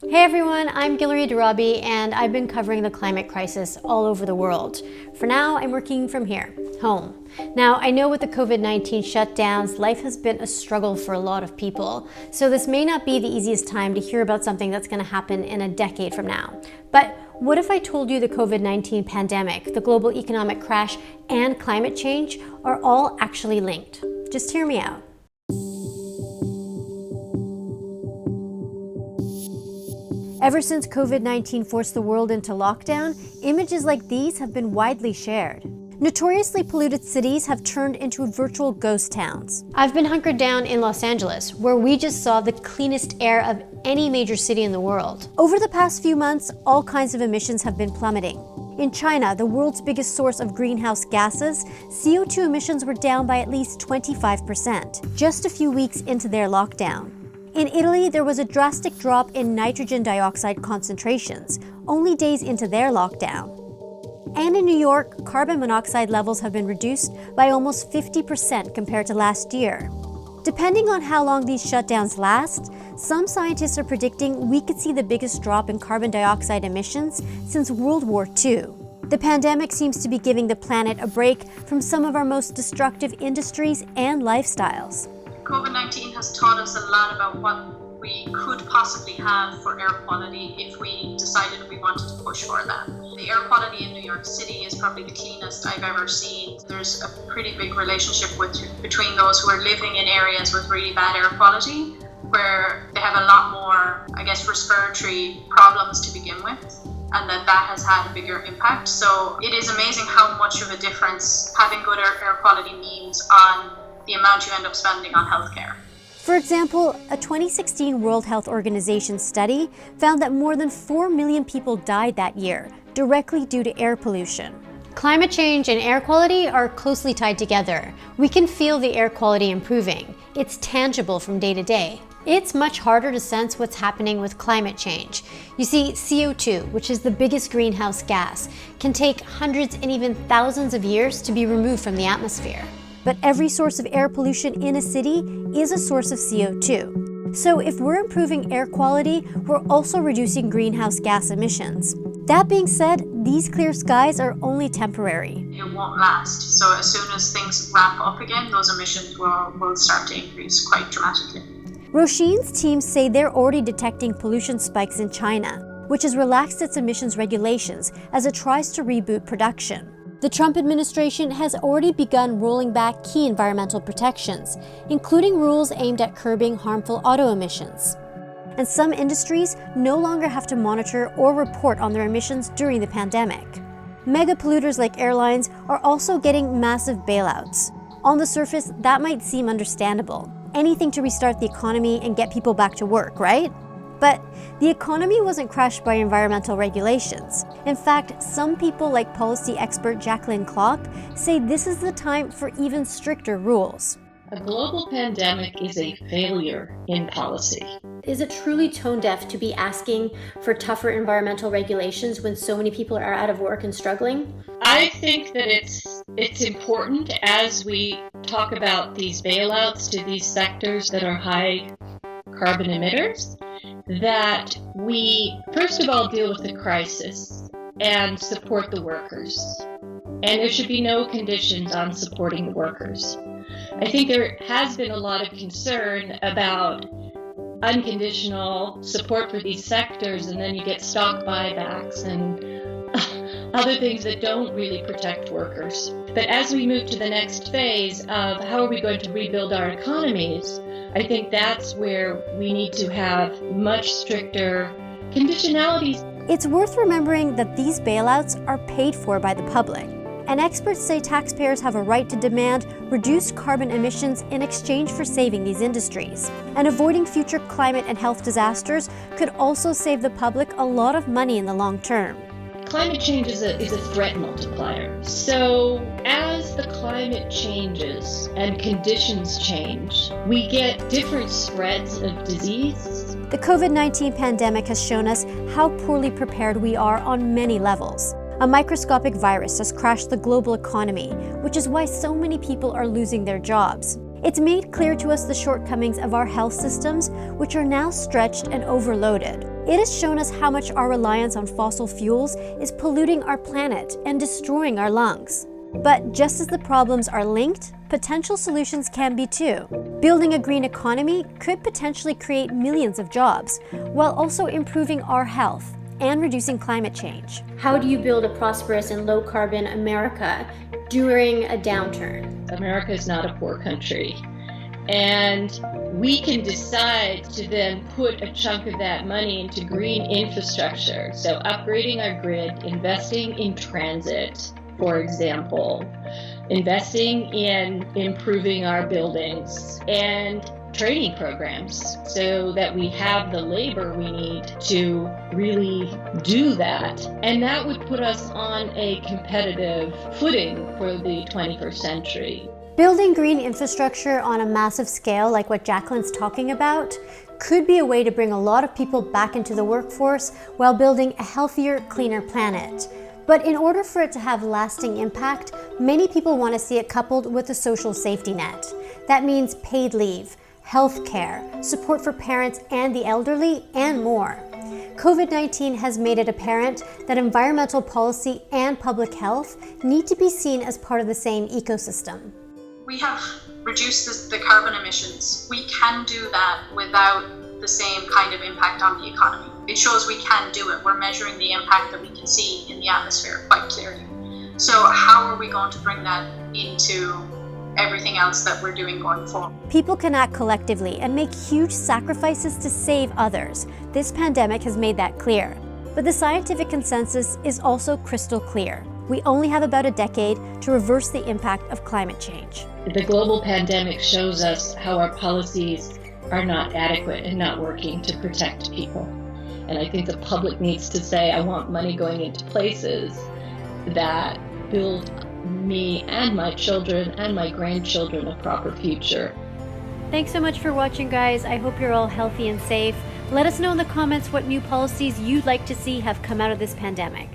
Hey everyone, I'm Guillory Darabi and I've been covering the climate crisis all over the world. For now, I'm working from here, home. Now, I know with the COVID-19 shutdowns, life has been a struggle for a lot of people, so this may not be the easiest time to hear about something that's going to happen in a decade from now. But what if I told you the COVID-19 pandemic, the global economic crash, and climate change are all actually linked? Just hear me out. Ever since COVID-19 forced the world into lockdown, images like these have been widely shared. Notoriously polluted cities have turned into virtual ghost towns. I've been hunkered down in Los Angeles, where we just saw the cleanest air of any major city in the world. Over the past few months, all kinds of emissions have been plummeting. In China, the world's biggest source of greenhouse gases, CO2 emissions were down by at least 25%, just a few weeks into their lockdown. In Italy, there was a drastic drop in nitrogen dioxide concentrations, only days into their lockdown. And in New York, carbon monoxide levels have been reduced by almost 50% compared to last year. Depending on how long these shutdowns last, some scientists are predicting we could see the biggest drop in carbon dioxide emissions since World War II. The pandemic seems to be giving the planet a break from some of our most destructive industries and lifestyles. COVID-19 has taught us a lot about what we could possibly have for air quality if we decided we wanted to push for that. The air quality in New York City is probably the cleanest I've ever seen. There's a pretty big relationship between those who are living in areas with really bad air quality, where they have a lot more, respiratory problems to begin with, and that has had a bigger impact. So it is amazing how much of a difference having good air quality means on the amount you end up spending on healthcare. For example, a 2016 World Health Organization study found that more than 4 million people died that year, directly due to air pollution. Climate change and air quality are closely tied together. We can feel the air quality improving. It's tangible from day to day. It's much harder to sense what's happening with climate change. You see, CO2, which is the biggest greenhouse gas, can take hundreds and even thousands of years to be removed from the atmosphere. But every source of air pollution in a city is a source of CO2. So if we're improving air quality, we're also reducing greenhouse gas emissions. That being said, these clear skies are only temporary. It won't last. So as soon as things ramp up again, those emissions will start to increase quite dramatically. Roshin's teams say they're already detecting pollution spikes in China, which has relaxed its emissions regulations as it tries to reboot production. The Trump administration has already begun rolling back key environmental protections, including rules aimed at curbing harmful auto emissions. And some industries no longer have to monitor or report on their emissions during the pandemic. Mega polluters like airlines are also getting massive bailouts. On the surface, that might seem understandable. Anything to restart the economy and get people back to work, right? But the economy wasn't crashed by environmental regulations. In fact, some people like policy expert Jacqueline Klopp say this is the time for even stricter rules. A global pandemic is a failure in policy. Is it truly tone deaf to be asking for tougher environmental regulations when so many people are out of work and struggling? I think that it's important as we talk about these bailouts to these sectors that are high carbon emitters, that we first of all deal with the crisis and support the workers. And there should be no conditions on supporting the workers. I think there has been a lot of concern about unconditional support for these sectors, and then you get stock buybacks and other things that don't really protect workers. But as we move to the next phase of how are we going to rebuild our economies, I think that's where we need to have much stricter conditionalities. It's worth remembering that these bailouts are paid for by the public. And experts say taxpayers have a right to demand reduced carbon emissions in exchange for saving these industries. And avoiding future climate and health disasters could also save the public a lot of money in the long term. Climate change is a threat multiplier. So as the climate changes and conditions change, we get different spreads of disease. The COVID-19 pandemic has shown us how poorly prepared we are on many levels. A microscopic virus has crashed the global economy, which is why so many people are losing their jobs. It's made clear to us the shortcomings of our health systems, which are now stretched and overloaded. It has shown us how much our reliance on fossil fuels is polluting our planet and destroying our lungs. But just as the problems are linked, potential solutions can be too. Building a green economy could potentially create millions of jobs, while also improving our health and reducing climate change. How do you build a prosperous and low-carbon America during a downturn? America is not a poor country. And we can decide to then put a chunk of that money into green infrastructure. So upgrading our grid, investing in transit, for example, investing in improving our buildings and training programs so that we have the labor we need to really do that. And that would put us on a competitive footing for the 21st century. Building green infrastructure on a massive scale, like what Jacqueline's talking about, could be a way to bring a lot of people back into the workforce while building a healthier, cleaner planet. But in order for it to have lasting impact, many people want to see it coupled with a social safety net. That means paid leave, health care, support for parents and the elderly, and more. COVID-19 has made it apparent that environmental policy and public health need to be seen as part of the same ecosystem. We have reduced the carbon emissions. We can do that without the same kind of impact on the economy. It shows we can do it. We're measuring the impact that we can see in the atmosphere quite clearly. So how are we going to bring that into everything else that we're doing going forward? People can act collectively and make huge sacrifices to save others. This pandemic has made that clear. But the scientific consensus is also crystal clear. We only have about a decade to reverse the impact of climate change. The global pandemic shows us how our policies are not adequate and not working to protect people. And I think the public needs to say, I want money going into places that build me and my children and my grandchildren a proper future. Thanks so much for watching, guys. I hope you're all healthy and safe. Let us know in the comments what new policies you'd like to see have come out of this pandemic.